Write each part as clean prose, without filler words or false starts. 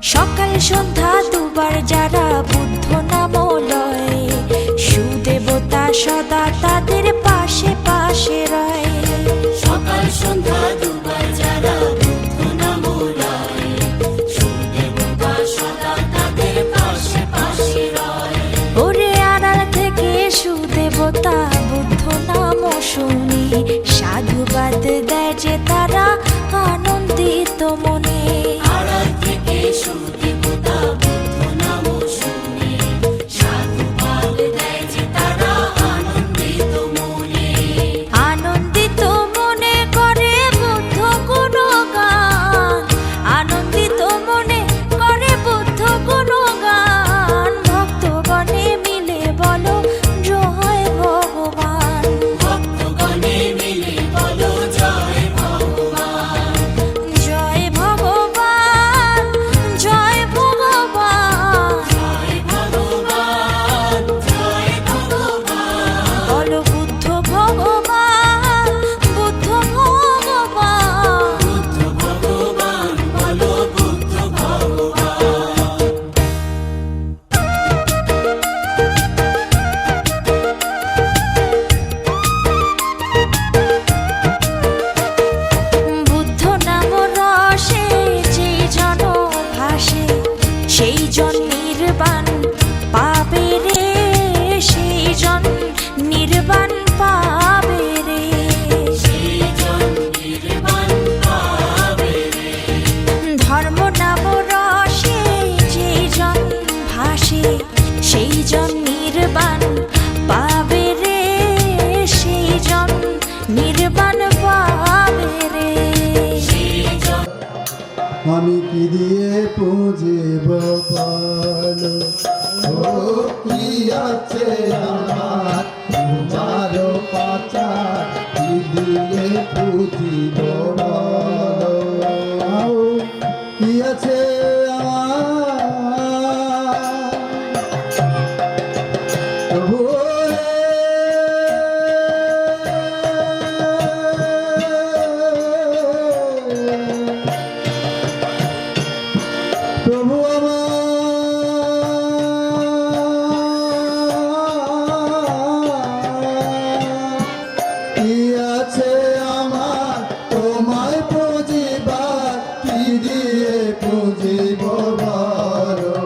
সকাল সন্ধ্যা দুবার যারা বুদ্ধ নাম লয়, সুদেবতা সদা তাদের পাশে পাশে রয়। সকাল সন্ধ্যা দুবার যারা বুদ্ধ নাম লয়, সুদেবতা সদা তাদের পাশে পাশে রয়। ওরে আড়াল থেকে সুদেবতা বুদ্ধ নাম শুনি, সাধুবাদ দেয় যে তারা আনন্দিত মনে। আড়াল থেকে সুদেবতা বুদ্ধ নাম শুনি, সাধুবাদ দেয় যে তারা আনন্দিত মনে। আনন্দিত মনে করে বুদ্ধ গুণগান, আনন্দিত মনে করে বুদ্ধ গুণগান। ভক্তগণে মিলে বলো জয় ভগবান, ভক্তগণে মিলে বলো জয় ভগবান। জয় ভগবান, জয় ভগবান, জয় ভগবান, জয় ভগবান। বলো বুদ্ধ ভগবান, বুদ্ধ ভগবান। বুদ্ধ ভগবান, বলো বুদ্ধ ভগবান। বুদ্ধ নাম রসে যে জন ভাসে, সেই জন নির্বাণ পাবে রে, সেই জন নির্বাণ পাবে রে। সেই জন নির্বাণ পাবে রে। ধর্ম নাম রসে যে জন ভাসে, সেই জন নির্বাণ পাবে রে, সেই জন নির্বাণ পাবে রে। আমি কি দিয়ে পুজিব বলো, ও কি আছে আমার তোমার পাচা, কি দিয়ে পুজিব বলো, কি আছে আমার প্রভু প্রভু কি আছে আমার তোমায় পুজিবার, কি দিয়ে পুজিব বলো,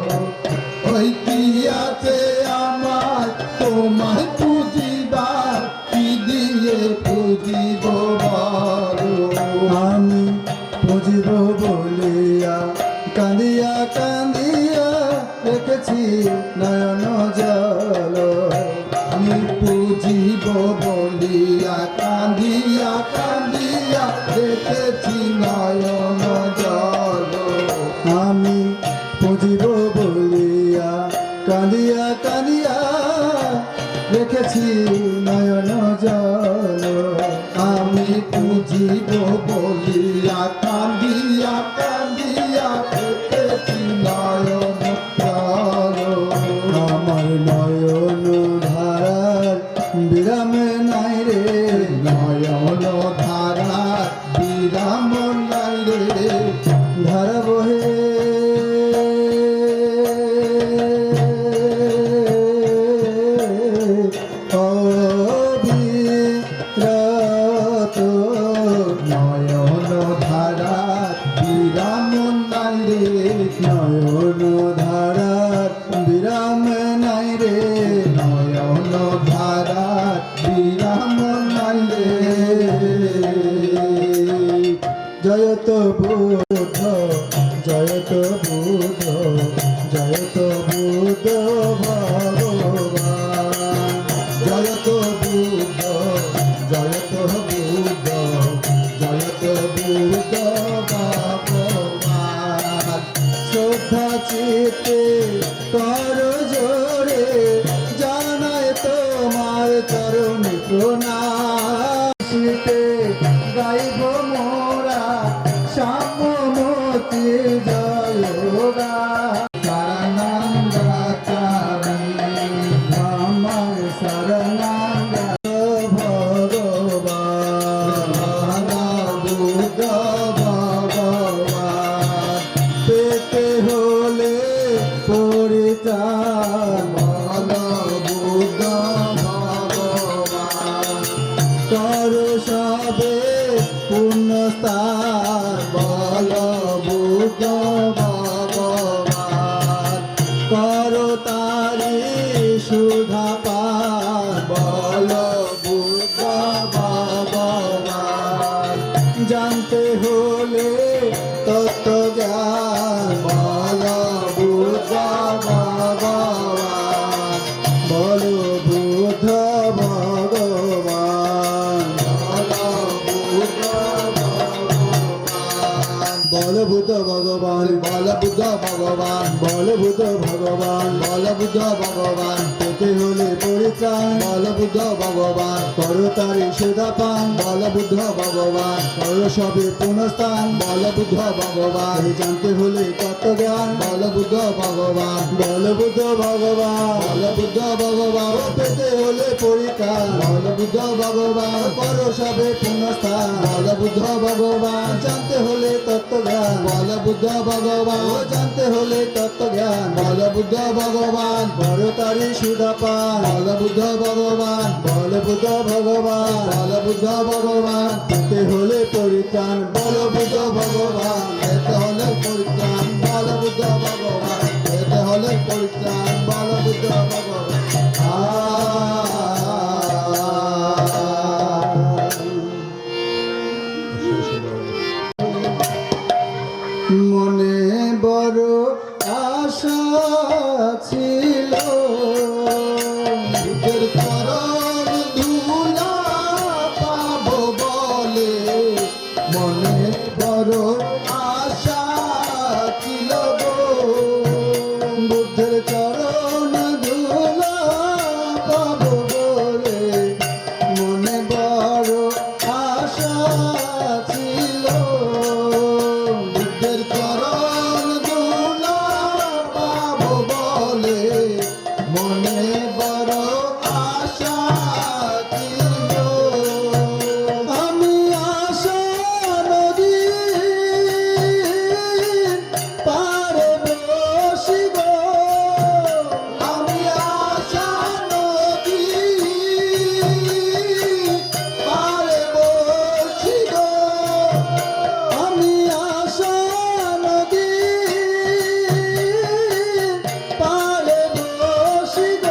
ওই কি আছে আমার তোমায় পুজিবার, কি দিয়ে পুজিব বলো। আমি পুজিব বলিয়া কাঁদিয়া কাঁদিয়া রেখেছি নয়ন জল, আমি পুজিব বলিয়া কাঁদিয়া কাঁদিয়া রেখেছি নয়ন জল। আমি পুজিব বলিয়া কাঁদিয়া কাঁদিয়া রেখেছি নয়ন জল, আমি পুজিব বলিয়া কাঁদিয়া কাঁদিয়া রেখেছি নয়ন জল। আমার নয়ন ধারার বিরাম নাই রে, নয়ন ধারার বিরাম নাই রে, ধারা বহে অবিরত, নয়ন ধারার বিরাম নাই রে, নয়ন ধারার বিরাম নাই রে, নয়ন ধারার বিরাম নাই রে। জয়ত বুদ্ধ, জয়ত বুদ্ধ, জয়ত বুদ্ধ ভগবান, জয়ত বুদ্ধ, জয়ত বুদ্ধ, জয়ত বুদ্ধ ভগবান। শ্রদ্ধা চিতে কর জোরে জানায় তোমার চরণ প্রণাম, গাইব মোরা শ্যামমতি জয় গান। শরণাঙ্গাচারী আমার শরণাঙ্গা ভগবান, বুদ্ধ ভগবান পেতে হো পরিত্রাণ বল বুদ্ধ ভগবান কর সবে পুণ্যস্থান বল বুদ্ধ ভগবান কর তারি সুধা পান বল বুদ্ধ ভগবান জানতে হলে তত্ত্ব জ্ঞান বল বুদ্ধ ভগবান বল বুদ্ধ ভগবান বল বুদ্ধ ভগবান বল বুদ্ধ ভগবান বল বুদ্ধ ভগবান বল বুদ্ধ ভগবান পেতে হলে পরিত্রাণ বল বুদ্ধ ভগবান করো তারি সুধা পান বল বুদ্ধ ভগবান করো সবে পুনস্থান বল বুদ্ধ ভগবান জানতে হলে তত্ত্বজ্ঞান বল বুদ্ধ ভগবান বল বুদ্ধ ভগবান বল বুদ্ধ ভগবান পেতে হলে পরিত্রাণ বল বুদ্ধ ভগবান করো সবে পুনস্থান বল বুদ্ধ ভগবান জানতে হলে তত্ত্বজ্ঞান বল বুদ্ধ ভগবান জানতে হলে তত্ত্বজ্ঞান বল বুদ্ধ ভগবান করো তারি সুধা পান বল বুদ্ধ ভগবান বল বুদ্ধ ভগবান বল বুদ্ধ ভগবান পেতে হলে পরিত্রাণ বল বুদ্ধ ভগবান পেতে হলে পরিত্রাণ বল বুদ্ধ ভগবান পেতে হলে পরিত্রাণ বল বুদ্ধ ভগবান মনে বড় আশা ছিল বুকের চরণ ধুলা পাবো বলে মনে বড় আশা ছিল গো বুদ্ধের চরণ ধুলা পাবো বলে মনে বড় আশা ছিল বুদ্ধের চরণ ধুলা পাবো বলে মনে বড় আশা ছিল আমি আশা নদী পারে বসিব আমি আশা নদী পারে বসিব আমি আশা নদী পারে বসিব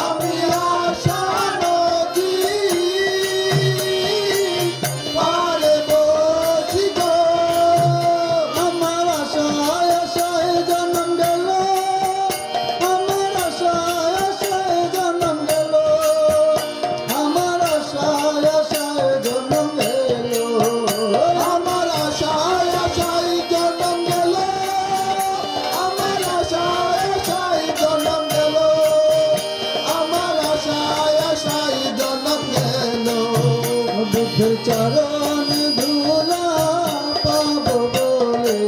আমি আশা নদী পারে বসিব আমার আশায় আশায় জন্ম গেল আমার আশায় আশায় জন্ম গেল আমার আশায় আশায় জন্ম গেল আমার আশায় আশায় জন্ম গেল আমার আশায় আশায় জন্ম গেল আমার আশায় আশায় জন্ম গেল বুদ্ধের চরণ ধুলা পাবো বলে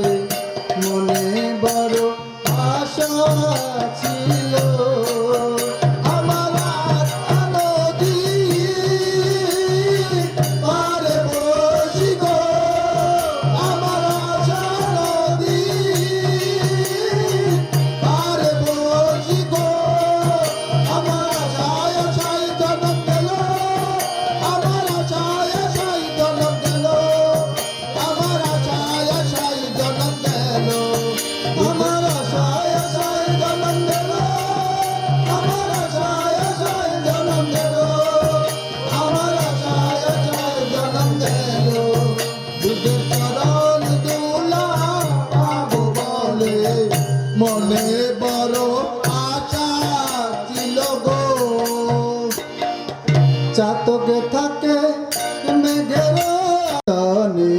মনে বড় আশা ছিল আমার আশা নদী পারে বসিব আমার আশা নদী পারে বসিব আমার আশায় আশায় জন্ম গেল আমার আশায় আশায় জন্ম গেল আমার আশায় আশায় জন্ম গেল আমার আশায় আশায় জন্ম গেল আমার আশায় আশায় জন্ম গেল আমার আশায় আশায় জন্ম গেল বুদ্ধের চরণ ধুলা পাবো বলে মনে বড় আশা ছিল গো চাতকে থাকে মেঘের তনে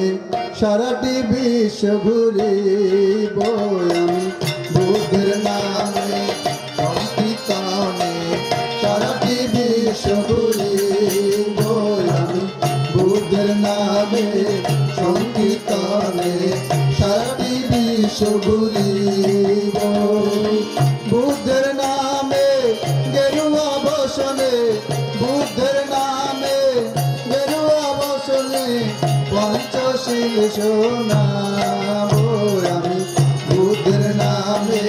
সারাটি বিশ্ব ঘুরিব আমি বুদ্ধের নামে সংকীর্তনে সারাটি বিশ্ব ঘুরিব আমি বুদ্ধের নামে সংকীর্তনে সারাটি বিশ্ব ঘুরিব বুদ্ধের নামে গেরুয়া বসনে বুদ্ধের নামে গেরুয়া বসনে পঞ্চশীল শোনাবো আমি বুদ্ধের নামে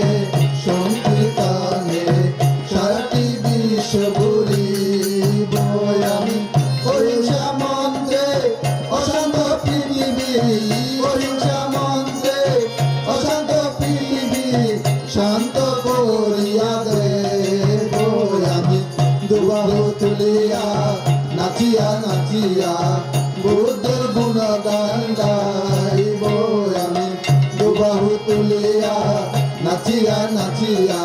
নাচিয়া বুদ্ধের গুণগান গাইব আমি দুবাহু তুলিয়া নাচিয়া নাচিয়া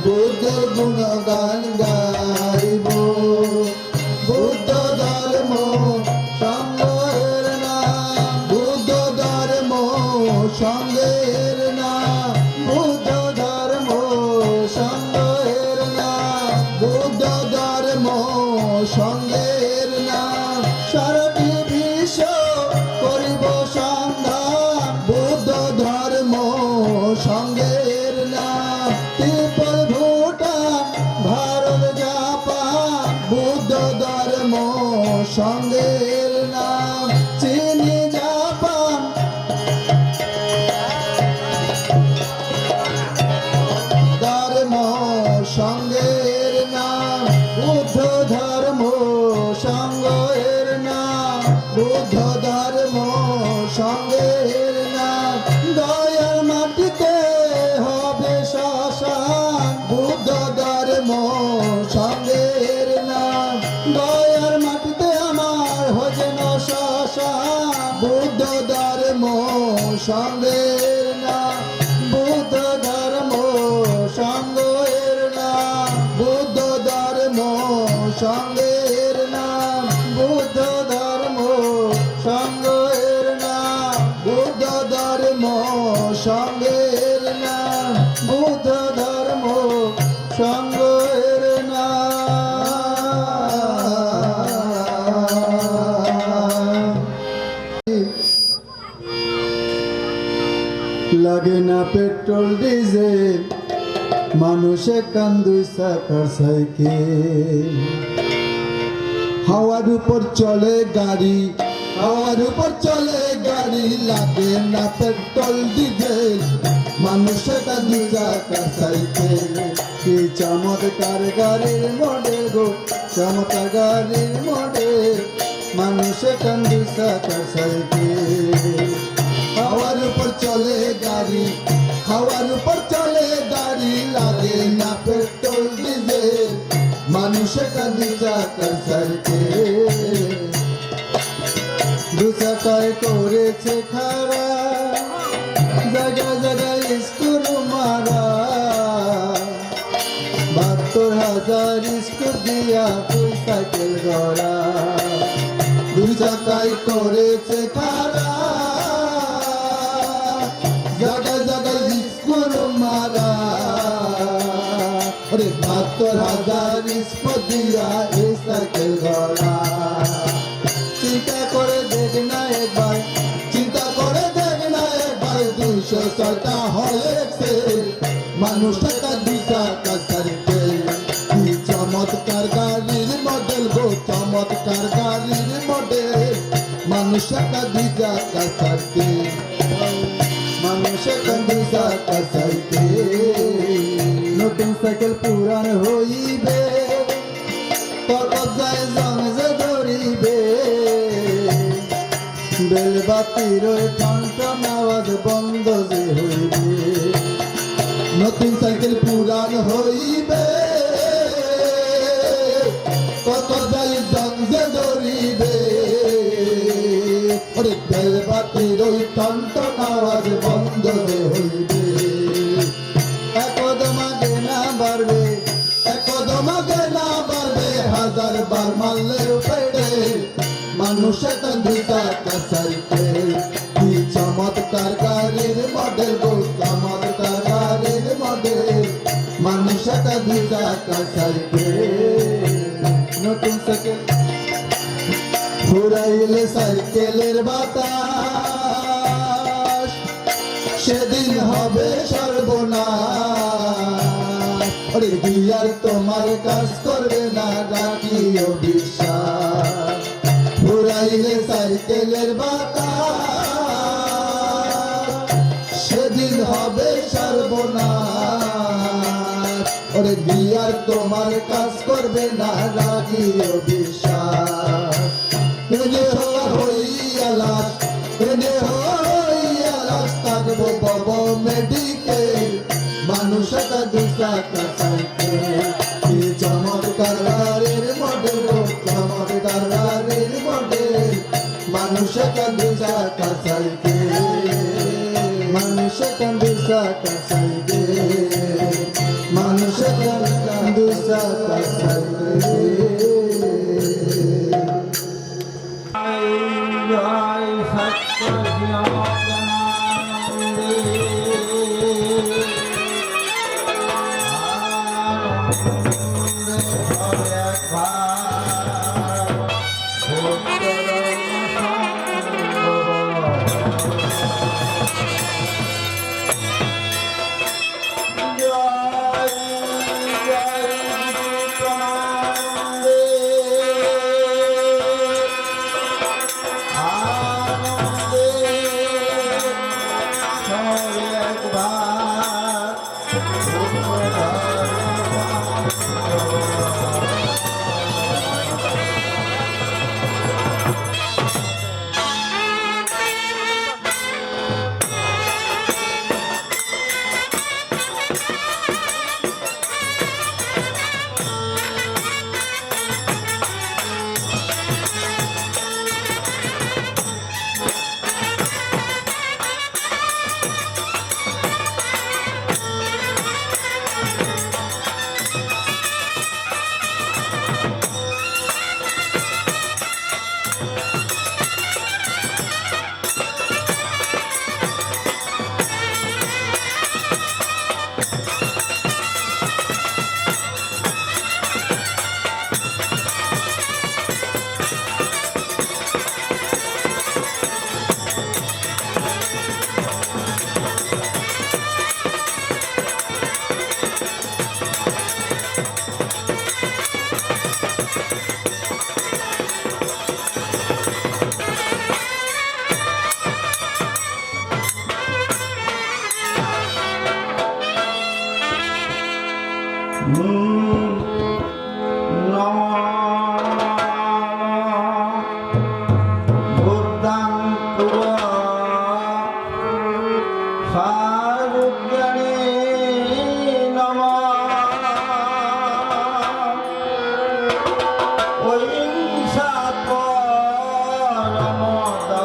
বুদ্ধের গুণগান গাইব বুদ্ধ ধর্ম সঙ্গের নাম বুদ্ধ ধর্ম সঙ্গের নাম বুদ্ধ ধর্ম সঙ্গের নাম বুদ্ধ ধর্ম সঙ্গের নাম সারাটি বিশ্ব করিব সন্ধান বুদ্ধ ধর্ম সঙ্গের নাম তিব্বত ভুটান ভারত জাপান বুদ্ধ ধর্ম সঙ্গের নাম চিনি জাপান ধর্ম সঙ্গের নাম বুদ্ধ ধর্ম সঙ্গের নাম বুদ্ধ ধর্ম সঙ্গের নাম দয়ার মাটিতে হবে শ্মশান বুদ্ধ ধর্ম সঙ্গের নাম দয়ার মাটিতে আমার হজেন শ্মশান বুদ্ধ ধর্ম সঙ্গের নাম বুদ্ধ ধর্ম সঙ্গের নাম বুদ্ধ ধর্ম সঙ্গের নাম বুদ্ধ ধর্ম সঙ্গের নাম বুদ্ধ ধর্ম সঙ্গের নাম বুদ্ধ ধর্ম সঙ্গের নাম লাগে না পেট্রোল ডিজেল মানুষে কান্দুই চাকার সাইকেল হাওয়ার উপর চলে গাড়ি হাওয়ার উপর চলে গাড়ি লাগে না পেট্রোল ডিজেল মানুষে কান্দুই চাকার সাইকেল কি চমৎকার গাড়ির মডেল গো চমৎকার গাড়ির মডেল মানুষে কান্দুই চাকার সাইকেল হাওয়ার উপর চলে গাড়ি হাওয়ার উপর চলে গাড়ি লাগে না পেট্রোল ডিজেল মানুষে কাঁদি চাকার সাইকেল দু চাকায় করেছে খারা জায়গায় জায়গায় স্কুল মারা 72,000 স্কুল দিয়া ওই সাইকেল গড়া দু চাকায় করেছে খারা জায়গায় জায়গায় স্কুল মারা अरे 72,000 স্কুল দিয়া এই সাইকেল গড়া চিন্তা করে দেখ না একবার চিন্তা করে দেখ না একবার 206টা হয়েছে মানুষ টাকা 2 চাকা সাইকেল কি চমৎকার গাড়ির মডেল গো চমৎকার গাড়ির মডেল মানুষ টাকা 2 চাকা সাইকেল মানুষে কান্দুই চাকার সাইকেল নতুন সাইকেল পুরান হইবে কটক যায় জং যে ধরিবে বেলবাতির টনটন আওয়াজ বন্ধ যে হইবে নতুন সাইকেল পুরান হইবে কটক যায় জং যে ধরিবে ওরে বেলবাতির টনটন আওয়াজ বন্ধ যে হইবে একদমাগে না বাড়বে একদমাগে না বাড়বে 1000 বার মারলে পেড়ে মানুষে কাঁদি চাকার সাইকেল কি চমৎকার গাড়ির মডেল গো চমৎকার গাড়ির মডেল মানুষে কাঁদি চাকার সাইকেল নতুন সাইকেল ফুরাইলে সাইকেলের বাতাস সেদিন হবে সর্বনাশ আরে গিয়ার তোমার কাজ করবে না রাখিও বিশ্বাস ফুরাইলে সাইকেলের বাতাস সেদিন হবে সর্বনাশ ওরে গিয়ার তোমার কাজ করবে না রাখিও বিশ্বাস হইয়া লাশ হইয়া লাশ থাকবো বব মেডিকেল মানুষ একটা 2 চাকা সাইকেল কি চমৎকার গাড়ির মডেল চমৎকার গাড়ির মডেল দুসাটা সাইডে মানুষের প্রাণ দুসাটা সাইডে জয় সত্য জ্ঞানানন্দে আনন্দে ভবে একবার ভূতরম সঙ্গ। জয় জয় জ্ঞানানন্দে আনন্দে সবে একবার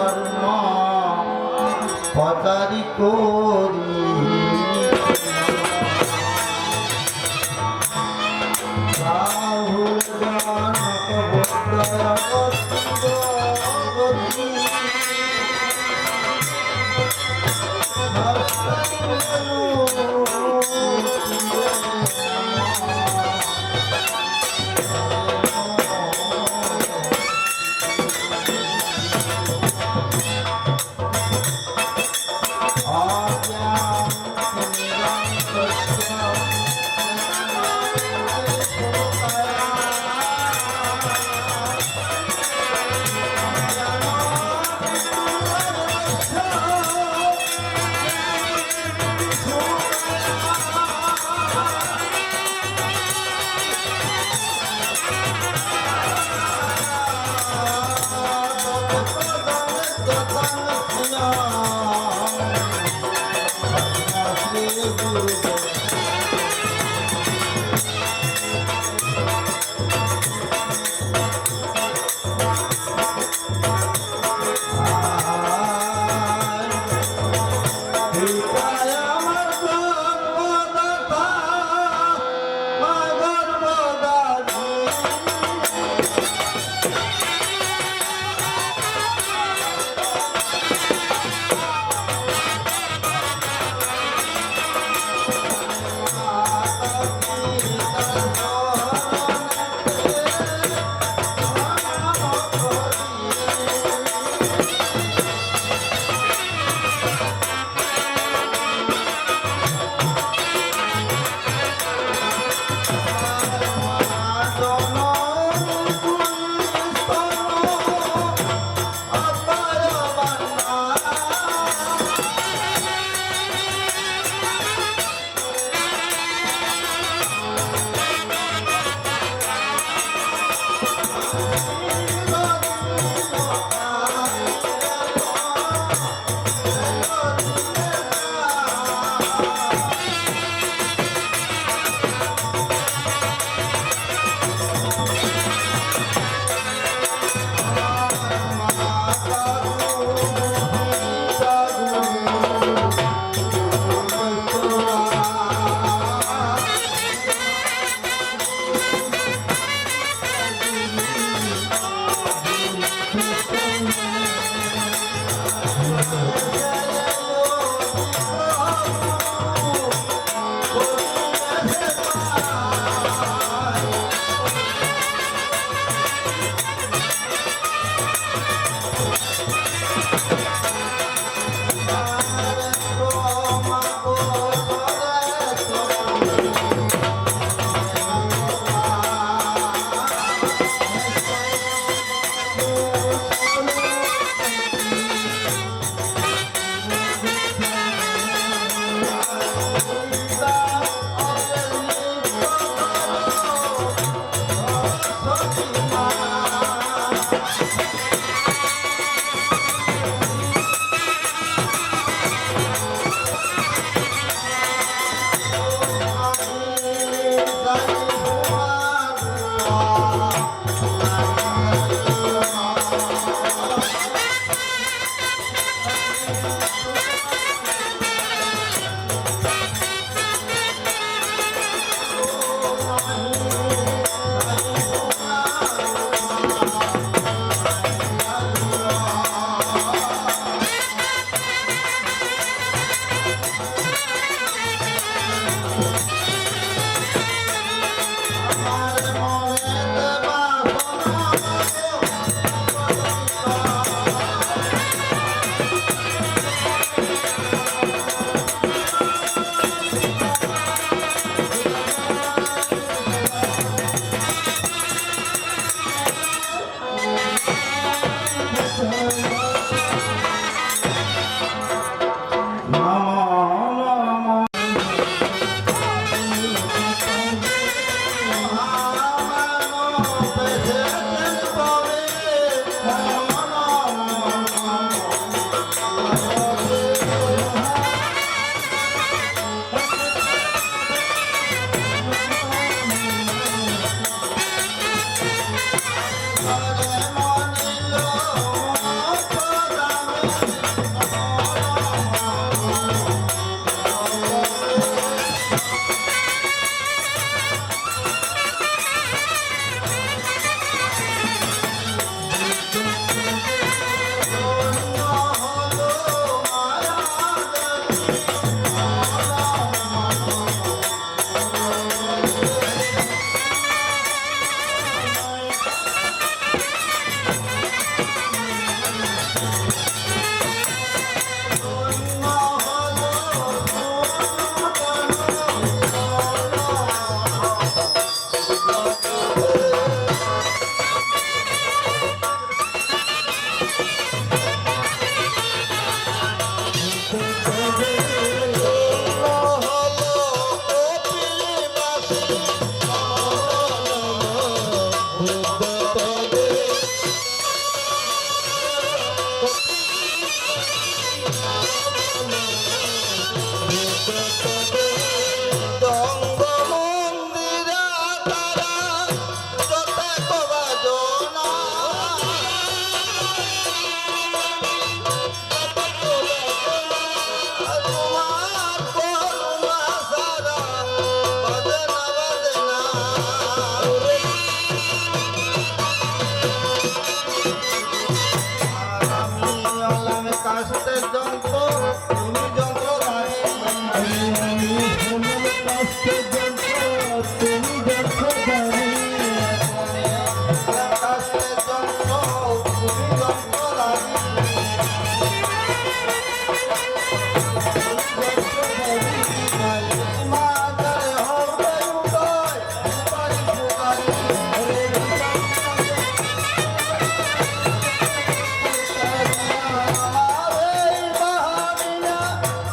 ভূতরম পতারি করি রাহুল জনক বদ্রগতি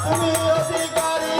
তুমি অধিকারী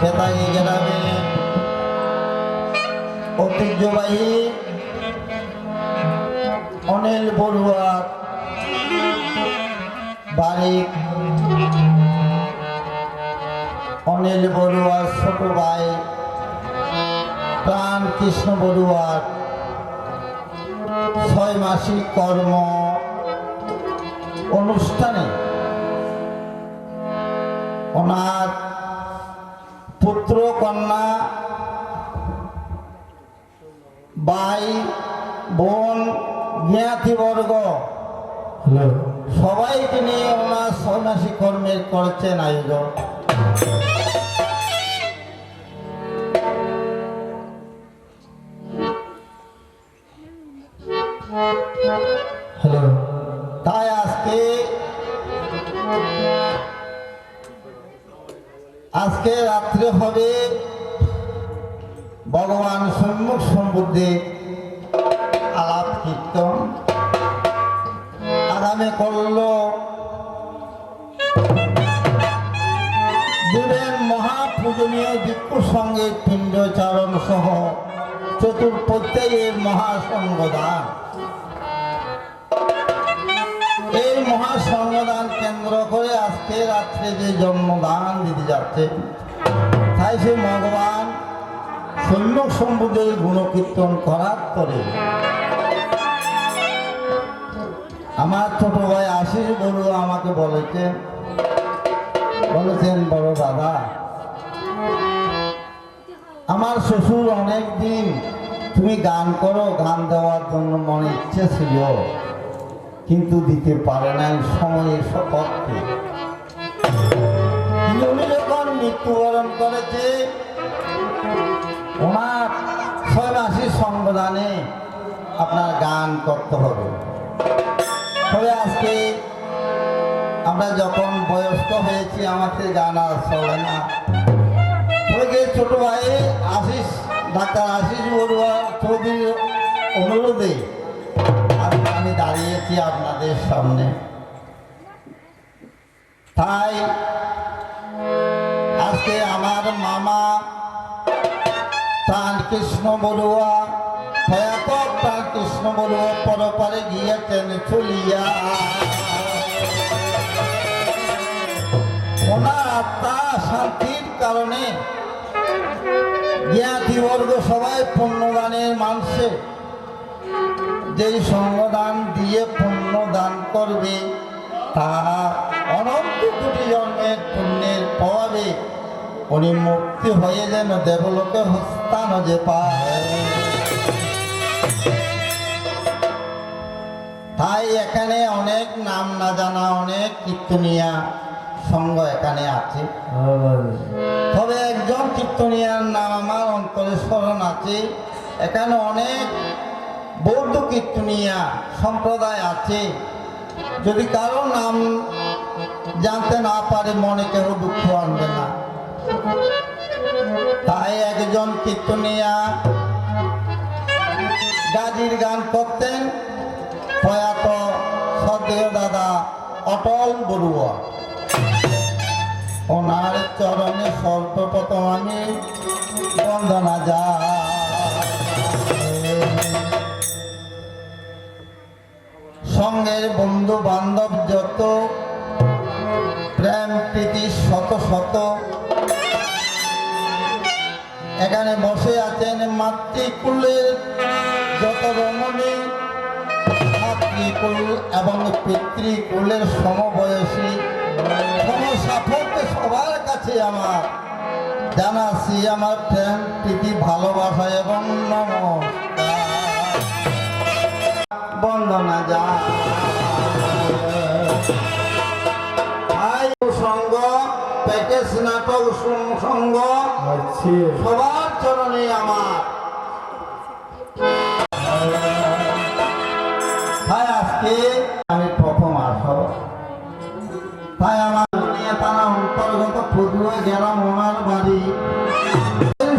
বেতাগী গ্রামে ঐতিহ্যবাহী অনিল বড়ুয়ার বাড়ি। অনিল বড়ুয়ার ছোট ভাই প্রাণ কৃষ্ণ বড়ুয়ার 6 মাসিক কর্ম অনুষ্ঠানে ওনার পুত্র কন্যা ভাই বোন জ্ঞাতিবর্গ সবাইকে নিয়ে ওনার 6 মাসিক কর্মের করছেন আয়োজন। তাই আজকে রাত্রে হবে ভগবান সম্মুখ সম্বুদ্ধে আলাপ কীর্তন। আগামী করল দেবের মহাপূজনীয় ভিক্ষু সঙ্গে পিণ্ডচারণ সহ চতুর্প্রত্যয়ের মহাসংগদান। এই মহাসংগদান কেন্দ্র করে আজকে রাত্রে যে জন্মদান দিতে যাচ্ছে, তাই সে ভগবান সম্যক সম্বুদ্ধের গুণকীর্তন করার পরে আমার ছোট ভাই আশিস বড়ুয়া আমাকে বলেছেন বড় দাদা, আমার শ্বশুর অনেক দিন তুমি গান করো, গান দেওয়ার জন্য মনে ইচ্ছে ছিল, কিন্তু দিতে পারে নাই সময়ের সপক্ষে। উনি যখন মৃত্যুবরণ করেছে, ওনার 6 মাসিক সংবিধানে আপনার গান করতে হবে। তবে আজকে আমরা যখন বয়স্ক হয়েছি, আমাকে গান আর চলে না। তবে ছোট ভাই আশিস, ডাক্তার আশিস বড়ুয়া চৌধুরীর অনুরোধে আমি দাঁড়িয়েছি আপনাদের সামনে। তাই আজকে আমার মামা প্রাণ কৃষ্ণ বড়ুয়া, প্রয়াত প্রাণ কৃষ্ণ বড়ুয়া পরপারে গিয়েছেন চলিয়া। ওনার আত্মা শান্তির কারণে জ্ঞাতিবর্গ সবাই পুণ্যদানের মানুষে যেই সঙ্গদান দিয়ে পুণ্য দান করবে, তা অনন্ত কোটি জন্মের পুণ্যের প্রভাবে উনি মুক্তি হয়ে যেন দেবলোকে হস্তান যে পায়। তাই এখানে অনেক নাম না জানা অনেক কীর্তনিয়া সঙ্গ এখানে আছে। তবে একজন কীর্তনিয়ার নাম আমার অন্তরে স্মরণ আছে। এখানে অনেক বৌদ্ধ কীর্তনিয়া সম্প্রদায় আছে। যদি কারো নাম জানতে না পারে, মনে কেউ দুঃখ আনবে না। তাই একজন কীর্তনিয়া গাজির গান করতেন, প্রয়াত শ্রদ্ধেয় দাদা অটল বড়ুয়া। ওনার চরণে সর্বপ্রথম আমি বন্দনা যায়। সঙ্গের বন্ধু বান্ধব যত, প্রেম প্রীতি শত শত, এখানে বসে আছেন মাতৃকুলের যত রমণী, মাতৃকুল এবং পিতৃকুলের সমবয়সী সমসাপেক্ষে সবার কাছে আমার জানাচ্ছি আমার প্রেম প্রীতি ভালোবাসা এবং নমস্কার, বন্দনা যায়। সঙ্গ প্যাকেজ নাটক সঙ্গ সবার চরণে আমার। তাই আজকে আমি প্রথম আসব। তাই আমার তারা অন্তর্গত পদুয়া গেলাম ওনার বাড়ি,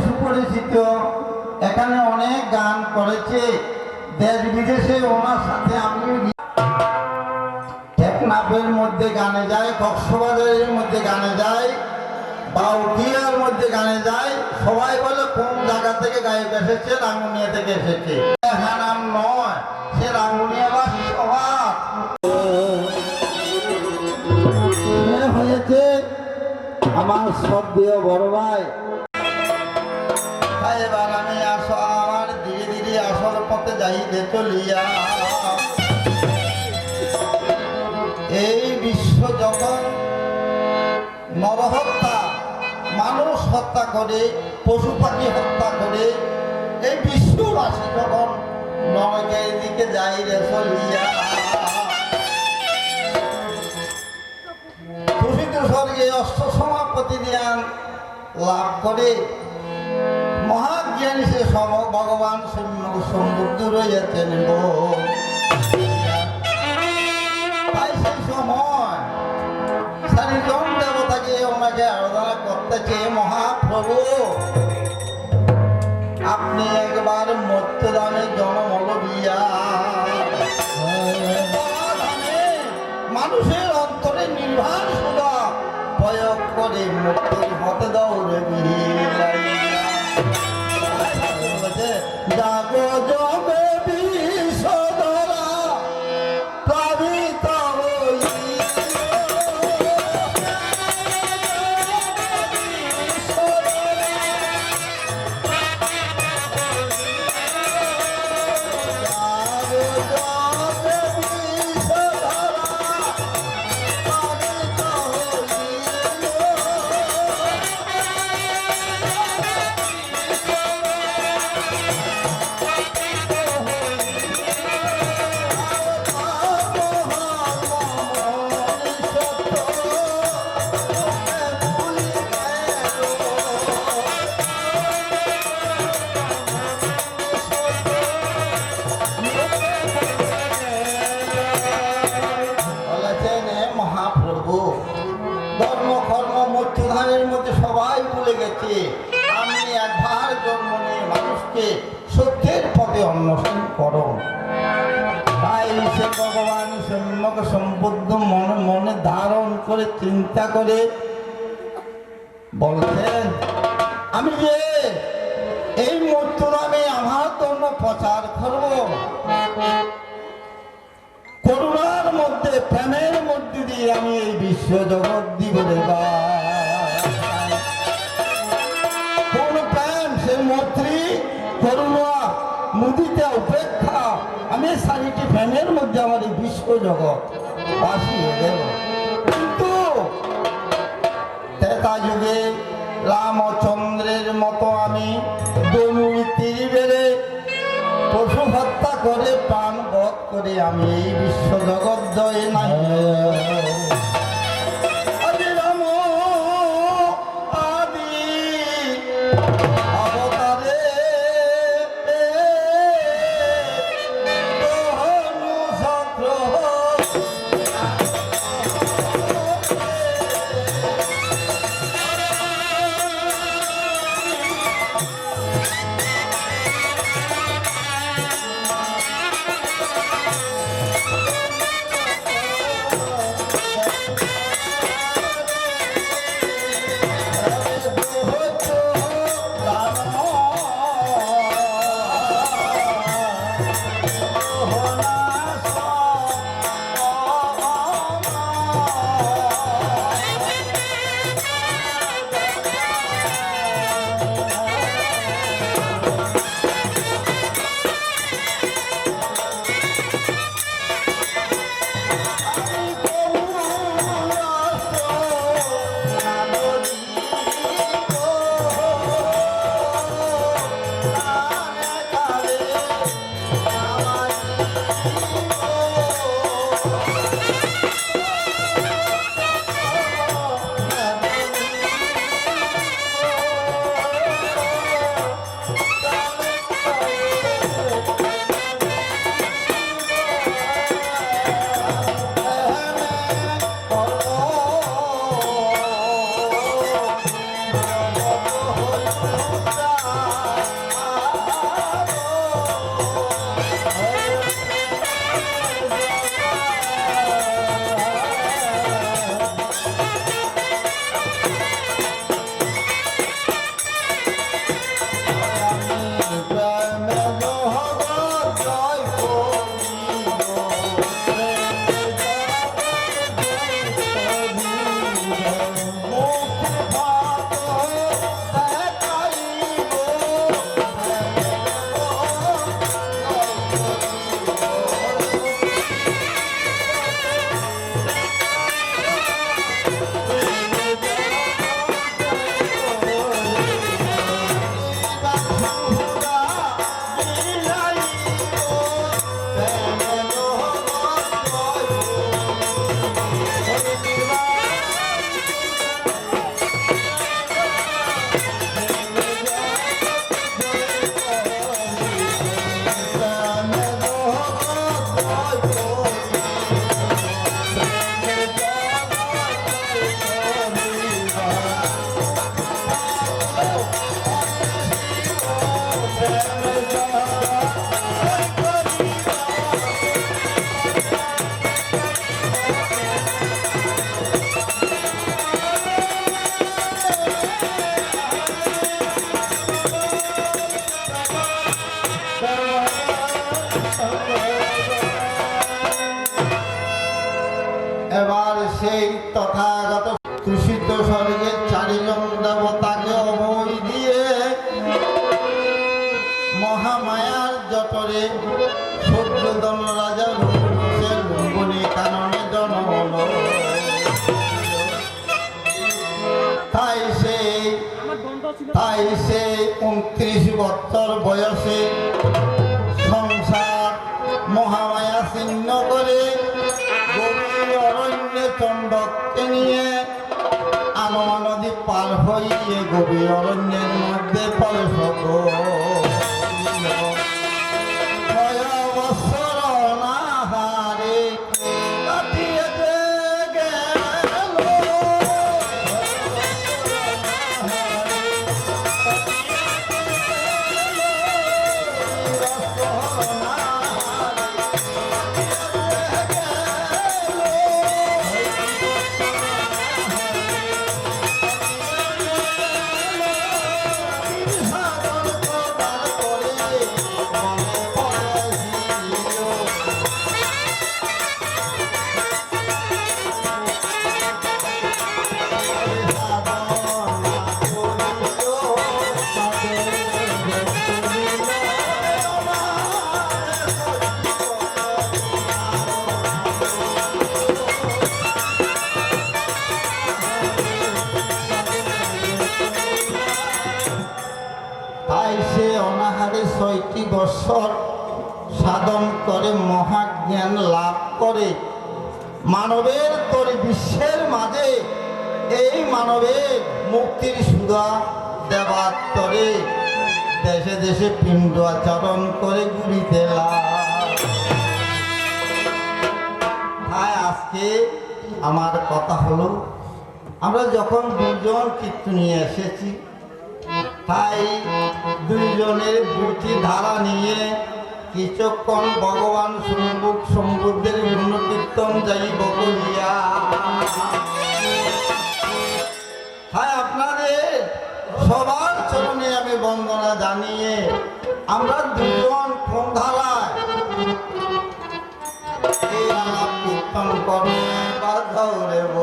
সুপরিচিত। এখানে অনেক গান করেছে, দেশ বিদেশে ওনার সাথে আমিও টেকনাফের মধ্যে গানে যায়, কক্সবাজারের মধ্যে গানে যায় বা উঠিয়ার মধ্যে গানে যায়, সবাই বলে কোন জায়গা থেকে গায়ক এসেছে, রাঙ্গুনিয়া থেকে এসেছে। হ্যাঁ নাম নয়, সে রাঙ্গুনিয়াবাসী স্বভাব হয়েছে আমার শ্রদ্ধেয় বড় ভাই। তাই এবার আমি আমার ধীরে ধীরে আসল পথে যাইতে চলিয়া, এই বিশ্ব যখন নরহত্যা, মানুষ হত্যা করে, পশু পাখি হত্যা করে, এই বিশ্ববাসী যখন নরকের দিকে যাই রে চলিয়া, দূষিত স্বর্গে অষ্ট সমাপতি জ্ঞান লাভ করে মহাজ্ঞানী সে ভগবান সমুদ্র রয়েছেন। তাই সেই সময় চারিজন দেবতাকে ওনাকে আরাধনা করতেছে, মহাপ্রভু আপনি একবার মর্ত্যদানে জন্ম লইয়া মানুষের অন্তরে নির্বাণ সুধা প্রয়োগ করে মুক্তির হতে দৌড়ে জাগো জবে বিষধরা প্লাবিত সবাই ভুলে গেছে। আমি একবার জন্ম নিয়ে মানুষকে সত্যের পথে অন্বেষণ করো। তাই সে ভগবান সম্যক সম্বুদ্ধ মনে মনে ধারণ করে চিন্তা করে বলছেন, আমি যে এই মৃত্যুর আমি আমার জন্য প্রচার করব, করুণার মধ্যে প্রেমের মধ্যে দিয়ে আমি এই বিশ্ব জগৎ দিব দেবা। কোন প্রেম সে মৈত্রী করুণা মুদিতে উপেক্ষা, আমি সারিটি প্রেমের মধ্যে আমার এই বিশ্ব জগৎ বাসিয়ে দেব। কিন্তু ত্রেতা যুগে রামচন্দ্রের মতো আমি দনুর তীর বেড়ে পশু হত্যা করে প্রাণ বধ করে আমি এই বিশ্ব জগৎ জয় নাই। আদি রাম আদি অবতারে দহনু চক্র তাই সে 29 বছর বয়সে সংসার মহামায়া ছিন্ন করে গভীর অরণ্যে চণ্ডককে নিয়ে আনোয়া নদী পার হইয়ে গভীর অরণ্যের মধ্যে প্রবেশ করল। 6 বছর অনাহারে কাটিয়ে গেল। তাই সে অনাহারে 6টি বৎসর সাধন করে মহাজ্ঞান লাভ করে মানবের তরি বিশ্বের মাঝে এই মানবের মুক্তির সুধা দেবার তরে দেশে দেশে পিণ্ড আচরণ করে ঘুরিতে তাই আজকে আমার কথা হলো আমরা যখন দুজন কীর্তন নিয়ে এসেছি তাই দুইজনের দুটি ধারা নিয়ে কিছুক্ষণ ভগবান সম্বুদ্ধের গুণ কীর্তন যাইব করিয়া। তাই আপনাদের সবার চরণে আমি বন্দনা জানিয়ে আমরা দুজন কোন ধারায় এই আলাপ কীর্তন করবো বা দৌড়েব।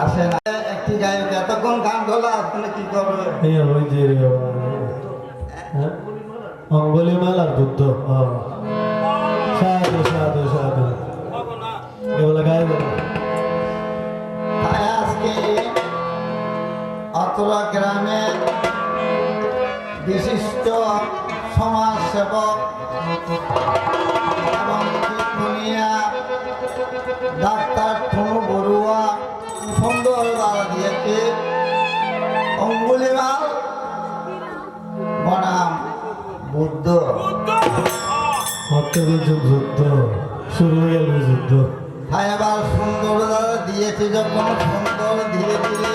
আসেন একটি গায়ক এতক্ষণ গান গলা আপনি কি করবে? ওই যে অঙ্গলিমাল আর বুদ্ধ সাধু সাধু সাধু এগুলো গাইব। তাই আজকে অতরা গ্রামের বিশিষ্ট সমাজ সেবক এবং কীর্তনিয়া ডাক্তার টনু বড়ুয়া সুন্দর দ্বারা দিয়েছে অঙ্গুলিমাল বনাম বুদ্ধ। যুদ্ধ শুরু হয়ে গেল যুদ্ধ। তাই এবার সুন্দর দ্বারা দিয়েছে যখন সুন্দর ধীরে ধীরে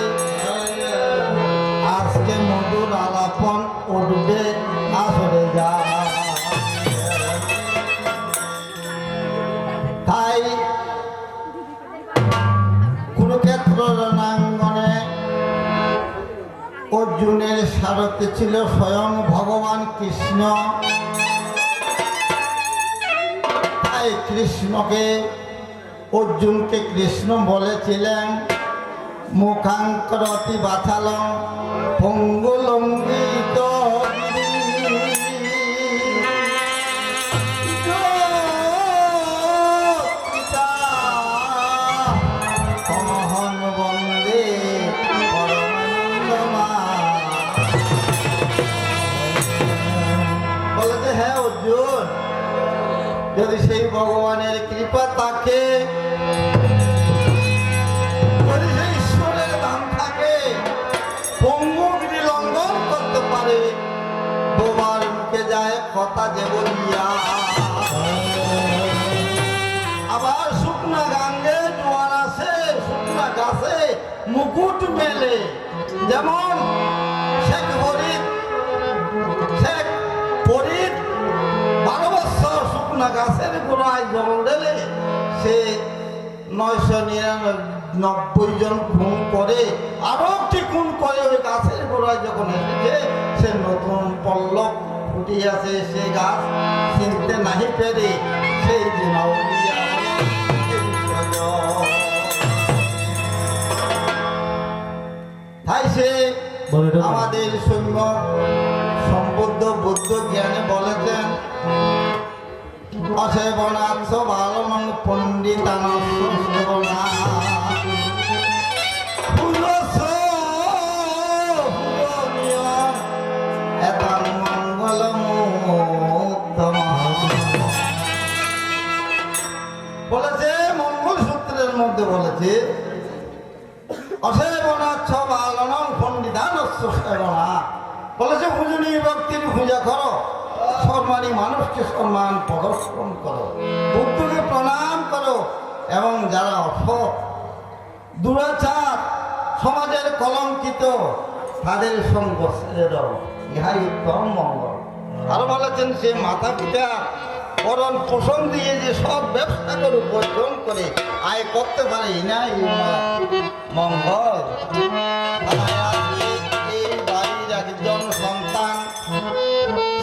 আজকে মধুর আলাপন উঠবে আসরে যা। তাই কুরুক্ষেত্র রণাঙ্গনে অর্জুনের সারথি ছিল স্বয়ং ভগবান কৃষ্ণ। তাই কৃষ্ণকে, অর্জুনকে কৃষ্ণ বলেছিলেন মুখাঙ্করতি বাথালং পঙ্গুলঙ্গিত বন্দে পরমানন্দমা। বলেছে হ্যাঁ অর্জুন, যদি সেই ভগবানের কৃপা থাকে, যদি সেই ঈশ্বরের দান থাকে, পঙ্গুগিরি লঙ্ঘন করতে পারে, বোমার মুখে যায় কথা যে বলিয়া। আবার শুকনা গাঙ্গে জোয়ার আসে, শুকনা গাছে মুকুট মেলে। যেমন শেখ ফরিদ 12 বছর শুকনা গাছের গোড়ায় জল ঢেলে সে 999 জন খুন করে, আরো একটি খুন করে ওই গাছের গোড়ায় যখন এসেছে, সে নতুন পল্লব ফুটিয়াছে, সে গাছ চিনতে নাহি পেরে সেই দিন তাই সে আমাদের সৈন্য সম্বুদ্ধ বুদ্ধ জ্ঞানে বলেছেন অসেবনাথ ভালো পণ্ডিতানস্য সেবনা বলেছে মঙ্গল সূত্রের মধ্যে বলেছে অসেবনাথ ভালনং পণ্ডিতানস্য সেবনা। বলেছে পূজনীয় ব্যক্তির পূজা করো, সম্মানী মানুষকে সম্মান প্রদর্শন করো, বুদ্ধকে প্রণাম করো, এবং যারা অসৎ দুরাচার সমাজের কলঙ্কিত তাদের সঙ্গ ছেড়ে দাও, ইহাই উত্তম মঙ্গল। আরো বলেছেন সে মাতা পিতা করণ পোষণ দিয়ে যে সব ব্যবসা করে উপার্জন করে আয় করতে পারে, ইনাই মঙ্গল। এই বাড়ির একজন সন্তান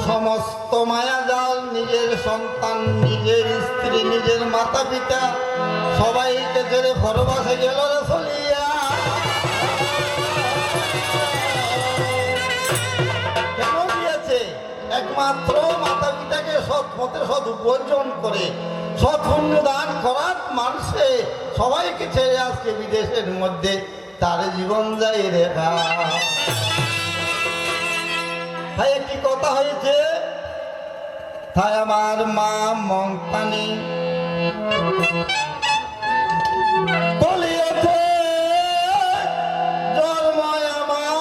সমস্ত মায়াজাল, নিজের সন্তান, নিজের স্ত্রী, নিজের মাতা পিতা সবাইকে ছেড়ে পরবাসে গেল রে চলিয়া। কেন দিয়েছে? একমাত্র মাতা পিতাকে সৎ পথে সৎ উপার্জন করে সৎ পুণ্য দান করার মানুষে সবাইকে ছেড়ে আজকে বিদেশের মধ্যে তার জীবন যায় রেখা। তাই একটি কথা হয়েছে, তাই আমার মা মন্তানি বলিয়েছে জন্ম আমার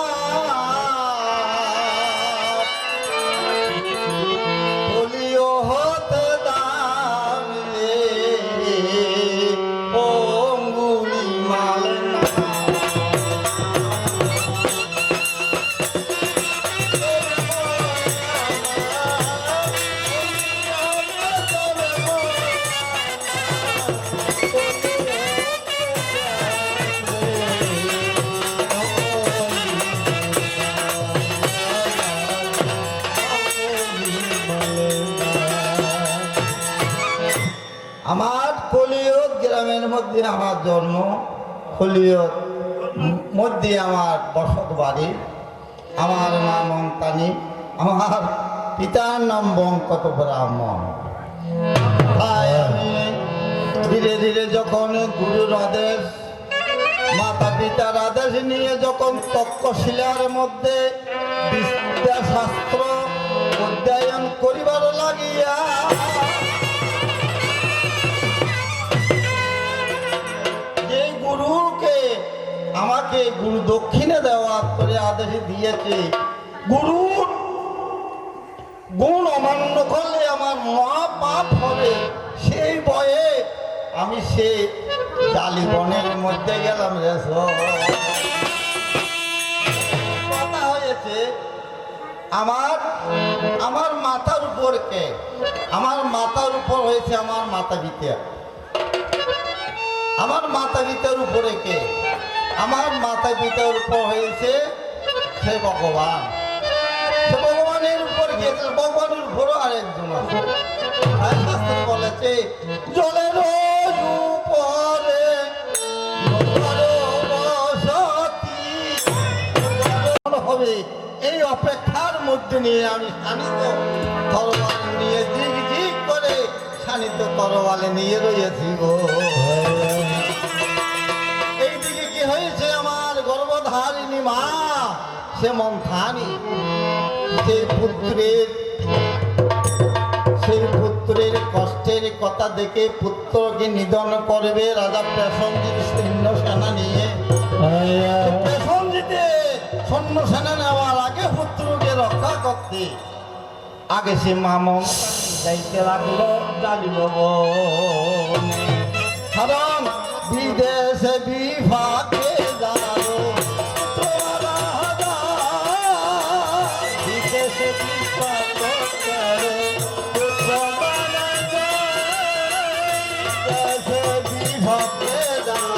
বলিও হতে দামে অঙ্গুলি মাল আমার কলিয়ত গ্রামের মধ্যে আমার জন্ম, কলিয়ত মধ্যে আমার বসত বাড়ি। আমার মা মন্তানি, আমার পিতার নাম বঙ্কট ব্রাহ্মণ। তাই আমি ধীরে ধীরে যখন গুরুর আদেশ, মাতা পিতার আদেশ নিয়ে যখন তক্ষশিলার মধ্যে বিদ্যাশাস্ত্র অধ্যয়ন করিবার লাগিয়া গুরুকে আমাকে গুরু দক্ষিণে দেওয়ার করে আদেশ দিয়েছে, গুরুর গুণ অমান্য করলে আমার মহা পাপ হবে, সেই ভয়ে আমি সে জালিবনের মধ্যে গেলাম রে। কথা হয়েছে আমার মাথার উপর কে? আমার মাথার উপর হয়েছে আমার মাতা পিতা। আমার মাতা পিতার উপরে কে? আমার মাতা পিতার উপর হয়েছে সে ভগবান, সে ভগবানের উপর গিয়েছে, ভগবানের উপরও আরেকজন আছে। আর শাস্ত্রে বলেছে জলের উপরে বসতি হবে, এই অপেক্ষার মধ্যে নিয়ে আমি শানিত তরোয়াল নিয়ে দিক দিক করে শানিত তরোয়ালে নিয়ে রয়েছি গো। এইদিকে কি হয়েছে, আমার গর্ভধারিণী মা সে মন্থানি, সেই পুত্রের কষ্টের কথা দেখে পুত্রকে নিধন করবে রাজা প্রসেনজিৎ সৈন্য সেনা নিয়ে। প্রসেনজিতে সৈন্য সেনা নেওয়ার আগে পুত্রকে রক্ষা করতে আগে সে মা মমতানি যাইতে লাগলো জালিল বনে। কারণ বিদেশে বিভাগে যাও বিদেশে বিভাগ করে বিভাগে যাও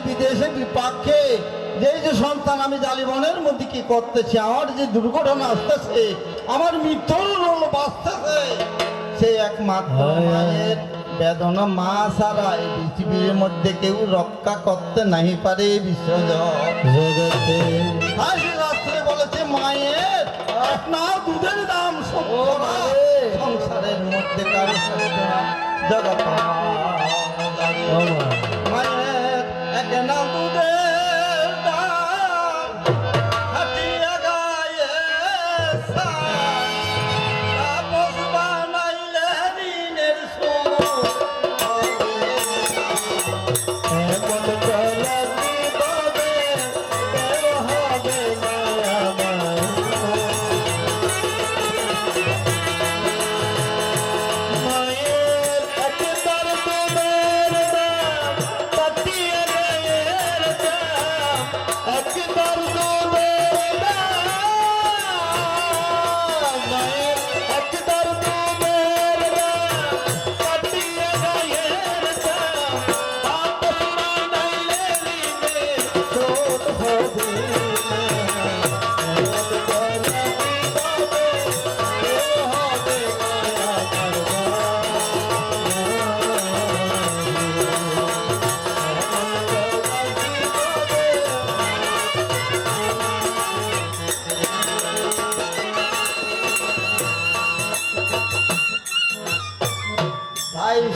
বিদেশে বিপাকে যে সন্তান আমি জালিবনের মধ্যে কি করতেছি, আমার যে দুর্ঘটনা আসতেছে, আমার মৃত্যুর রোল বাঁচতেছে, সে একমাত্র মায়ের বেদনা মা ছাড়া এই পৃথিবীর মধ্যে কেউ রক্ষা করতে নাই পারে বিশ্বজগতে। তাই সে শাস্ত্রে বলেছে মায়ের না দুধের দাম সংসারের মধ্যে কারো জগৎ মায়ের এক না দুধের দাম হাটিয়া গায়ে তাপস বানাইলে ঋণের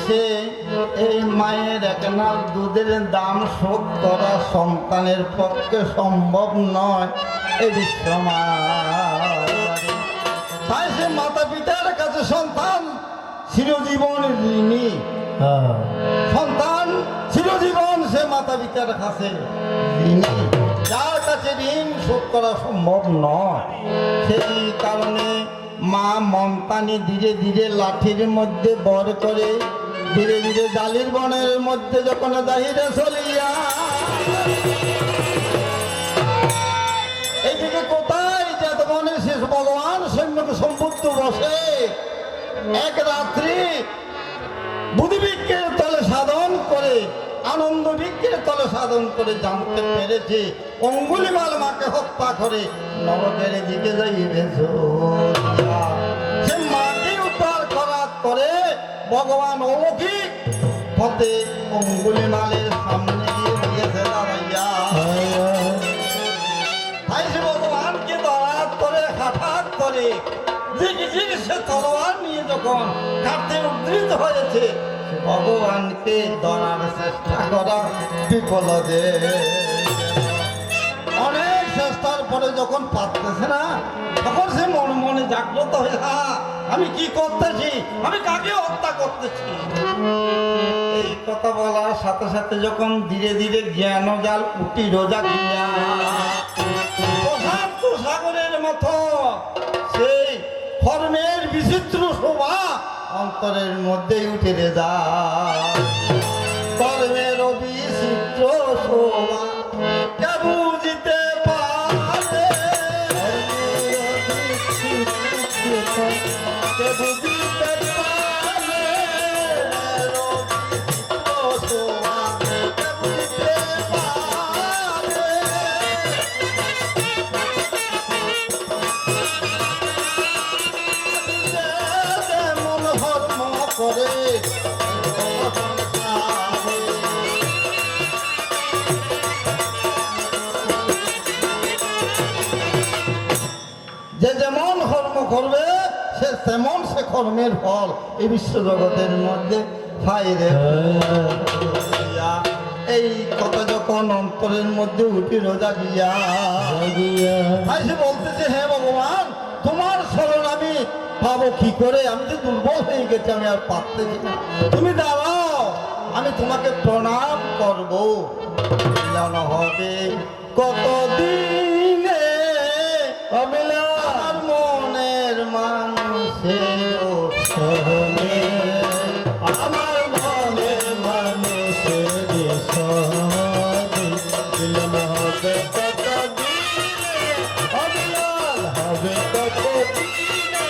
সে এই মায়ের একনা দুধের দাম শোধ করা সন্তানের পক্ষে সম্ভব নয় এই বিশ্বমায়। তাই সে মাতা পিতার কাছে সন্তান চিরজীবন ঋণী, সন্তান চিরজীবন সে মাতা পিতার কাছে ঋণী, যার কাছে ঋণ শোধ করা সম্ভব নয়। সেই কারণে মা মমতানি ধীরে ধীরে লাঠির মধ্যে বর করে ধীরে ধীরে জালির বনের মধ্যে যখন দাহিরে চলিয়া এইদিকে কোথায় যেত বনে শেষ ভগবান সৈন্যকে সম্পূর্ণ বসে এক রাত্রি বুদ্ধিবিজ্ঞের তলে সাধন করে আনন্দ বিজ্ঞের তলে সাধন করে জানতে পেরেছে অঙ্গুলিমাল মাকে হত্যা করে নরকের দিকে যাইবে। সে মাকে উদ্ধার করার পরে ভগবান অলৌকিক পথে অঙ্গুলিমালের সামনে গিয়ে দিয়েছে দাঁড়াইয়া। তাই সে ভগবানকে দাঁড়াত করে হঠাৎ করে সে তলোয়ার নিয়ে যখন কাটতে উদ্ধৃত হয়েছে ভগবানকে ধরার চেষ্টা করা বিফল যে অনেক চেষ্টার পরে করে যখন পারতেছে না, তখন সে মনে মনে জাগ্রত হয়ে আমি কি করতেছি, আমি কাকে হত্যা করতেছি। এই কথা বলার সাথে সাথে যখন ধীরে ধীরে জ্ঞান জাল উঠি রোজা গিয়া প্রশান্ত সাগরের মতো সেই ফর্মের বিচিত্র শোভা অন্তরের মধ্যেই উঠে রে যায়। কর্মের বিচিত্র শোভা কে বুঝিতে পারে, কে বুঝিতে পারে, বিচিত্র শোভা কে বুঝিতে পারে। যেমন ধর্ম করে যে যেমন কর্ম করবে সে তেমন সে কর্মের ফল এই বিশ্ব জগতের মধ্যে ফাইরে। এই কথা যখন অন্তরের মধ্যে উঠি রোজা গিয়া তাই সে বলতেছে, হে ভগবান, তোমার শরণ আমি পাবো কি করে, আমি তো দুর্বল হয়ে গেছি, আমি আর পারতেছি না, তুমি দাঁড়াও, আমি তোমাকে প্রণাম করবো। মিলন হবে কতদিনে আমার মনের মানুষের সহনে, আমার মনের মানুষের সহনে মিলন হবে কতদিনে, অমিলন হবে কতদিনে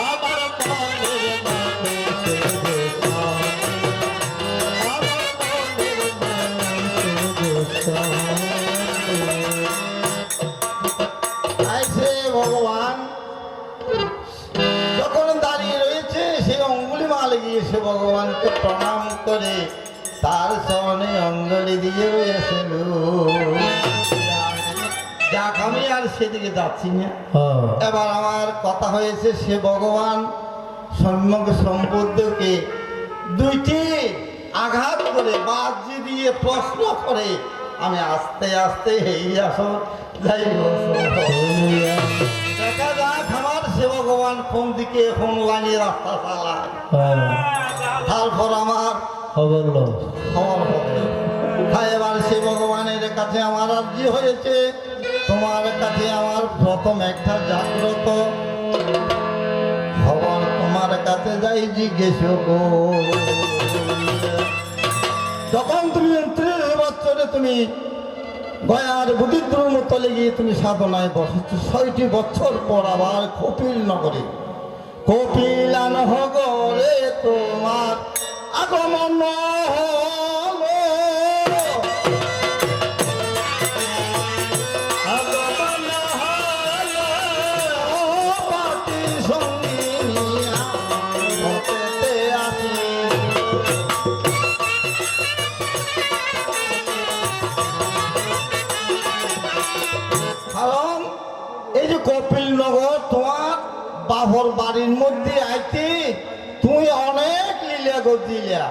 আমার মনের মানুষের সহনে, আমার মনের মানুষের সহনে। আইসে ভগবান যখন দাঁড়িয়ে রয়েছে সেই অঙ্গুলিমাল গিয়েছে ভগবানকে প্রণাম করে তার চরণে অঞ্জলি দিয়ে রয়েছিল। যাক, আমি আর সেদিকে যাচ্ছি না, এবার আমার কথা হয়েছে সে ভগবান সম্যক সম্পদকে দুইটি আঘাত করে বাজি দিয়ে প্রশ্ন করে আমি আস্তে আস্তে এই আসো যাইব। দেখা যাক আমার সে ভগবান কোন দিকে কোন লাইনে রাস্তা চালায়, তারপর আমার খবর হবে। তাই এবার সে ভগবানের কাছে আমার আর্জি হয়েছে, তোমার কাছে আমার প্রথম একটা জাগ্রত খবর তোমার কাছে যাই জিজ্ঞেস যখন তুমি 29 বছরে তুমি গয়ার বুদ্ধিদ্রুম তলে গিয়ে তুমি সাধনায় বসেছ, 6টি বছর পর আবার কপিল নগরে কপিলানগরে তোমার আগমন হলো। আগমন হলো পাটি সঙ্গী নিয়া হতেতে আসি। কারণ এই যে কপিলনগর তোমার বাবর বাড়ির মধ্যে আইতে তুমি অনেক লীলা করছিলা,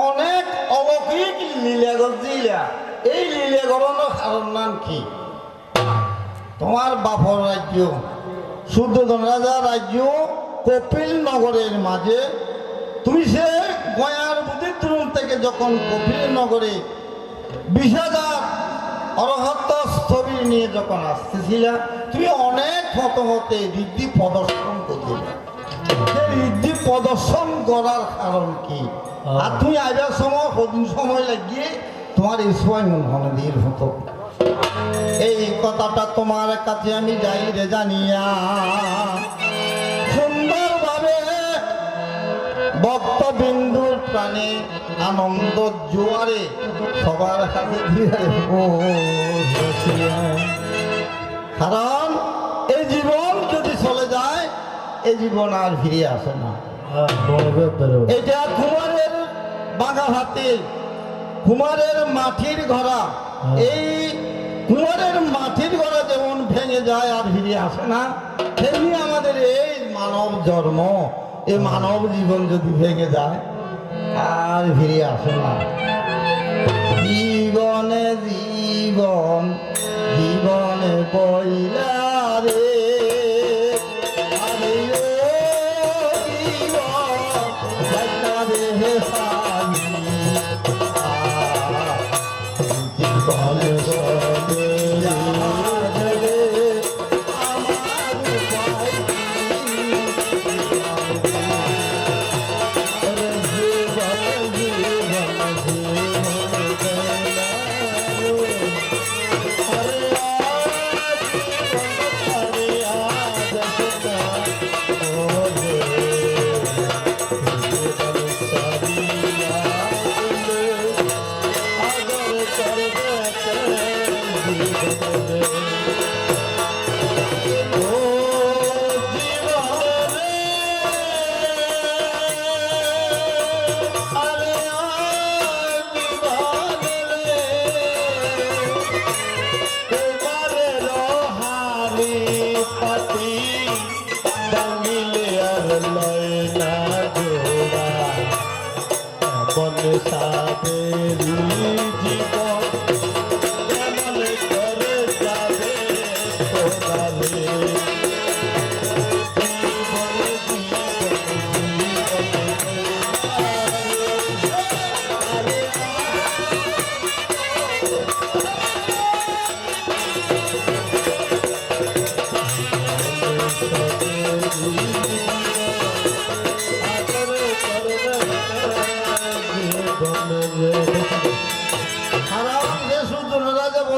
অনেক অলৌকিক লীলা করছিলা। এই লীলা করানোর কারণ নাম কি? তোমার বাবর রাজ্য শুদ্ধোধন রাজা রাজ্য কপিলনগরের মাঝে তুমি সে গয়ার বুদ্ধিদ্রুম থেকে যখন কপিলনগরে 20,000 অরহত্ত স্থবির নিয়ে যখন আসতেছিল, তুমি অনেক হতে ঋদ্ধি প্রদর্শন করছিলে। ঋদ্ধি প্রদর্শন করার কারণ কি? আর তুমি আইবার সময় কদিন সময় লাগিয়ে তোমার এই সময় মনে দিয়ে হতো। এই কথাটা তোমার কাছে আমি যাই রে জানিয়া সুন্দরভাবে ভক্তবিন্দুর প্রাণে আনন্দ জোয়ারে সবার কাছে দিয়ে কারণ এই জীবন যদি চলে যায় এই জীবন আর ফিরে আসে না। এটা কুমারের বাঘা হাতে কুমারের মাটির ঘোড়া, এই কুমারের মাটির ঘোড়া যেমন ভেঙে যায় আর ফিরে আসে না, তেমনি আমাদের এই মানব জন্ম, এই মানব জীবন যদি ভেঙে যায় আর ফিরে আসে না। জীবনে জীবন জীবন বইলা রে আরে ও জীবন যাইতা রে সানি জীবন বলে রে আমার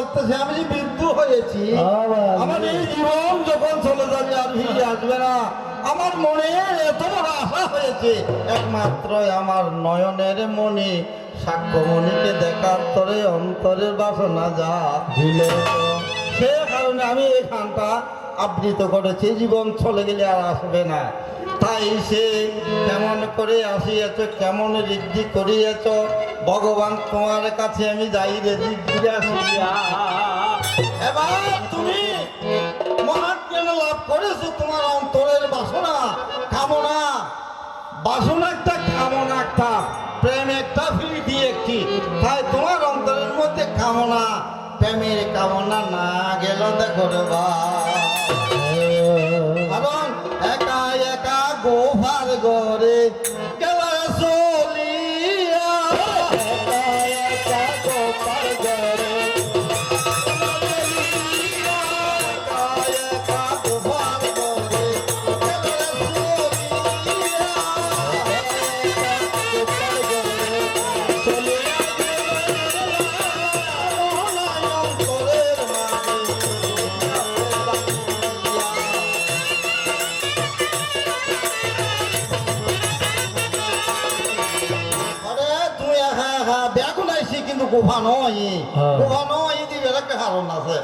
উপায় আমি মৃত্যু হয়েছি আমার এই জীবন যখন চলে যাবে আর ফিরে আসবে না আমার মনে এত বড় আশা হয়েছে একমাত্র আমার নয়নের মনি সাক্ষ্যমণিকে দেখার তরে অন্তরের বাসনা যা দিল সে কারণে আমি এই গানটা আবৃত করেছি জীবন চলে গেলে আর আসবে না তাই সে কেমন করে আসিয়াছ কেমন ঋদ্ধি করিয়াছ ভগবান তোমার কাছে আমি যাই রে জিজ্ঞাসা আসিয়া এবার তুমি মহান জ্ঞান লাভ করেছো তোমার অন্তরের বাসনা কামনা বাসনা একটা কামনা একটা প্রেম একটা প্রীতি একটি তাই তোমার অন্তরের মধ্যে কামনা প্রেমের কামনা না গেল দেখো রে কারণ একা একা গোফার ঘরে গেল চলিয়া একা একা গোফার ঘরে গোফা নয় গোফা নয় দিবে একটা কারণ আছে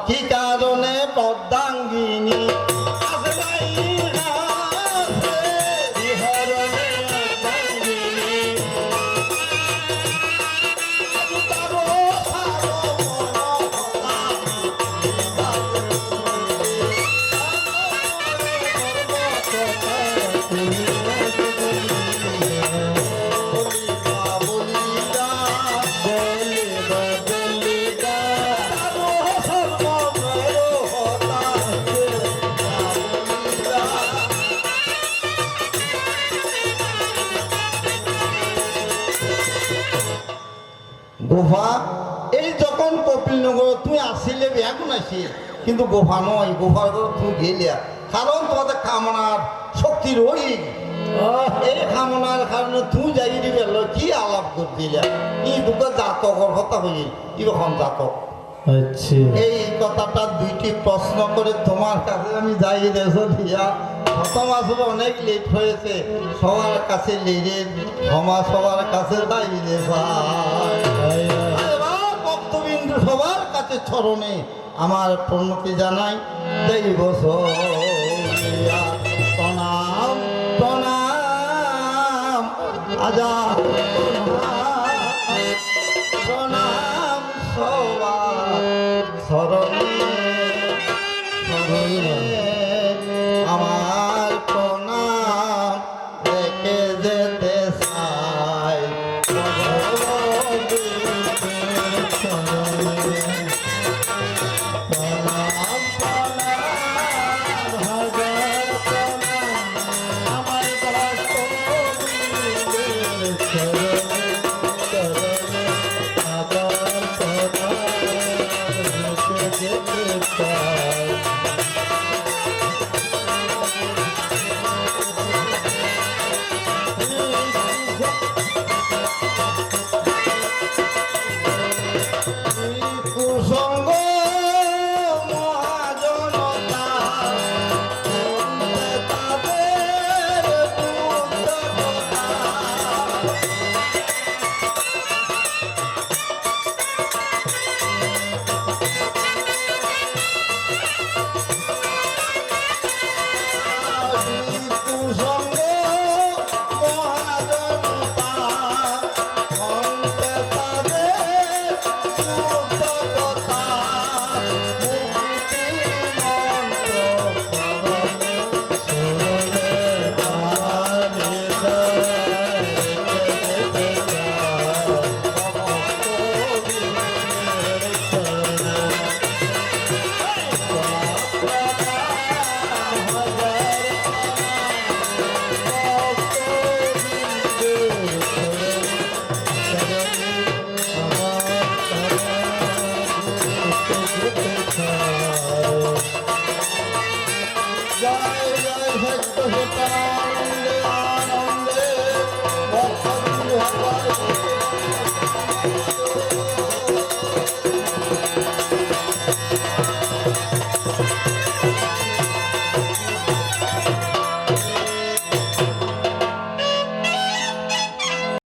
কি কারণে পদ্মাঙ্গিনী গোফা এই যখন কপিলনগর তুমি আসছিলে এখন আসি কিন্তু গোফা নয় গোফার ঘর তুমি গেলে কারণ তোমাদের কামনার শক্তির ওই এই কামনার কারণে তুমি যাই দিবে কি আলাপ করছিলে এই দুটো জাতকর কথা হইল কিরকম জাতক এই কথাটা দুইটি প্রশ্ন করে তোমার কাছে আমি যাই রেছো দিয়া প্রথম আসলে অনেক লেট হয়েছে সবার কাছে লেটে ক্ষমা সবার কাছে যাই রে ভক্তবিন্দু সবার কাছে চরণে আমার প্রণতি জানাই দেব প্রণাম প্রণাম আজা প্রণাম সবার চরণে আমার প্রণাম রেখে যেতে চাই প্রণাম Thank you.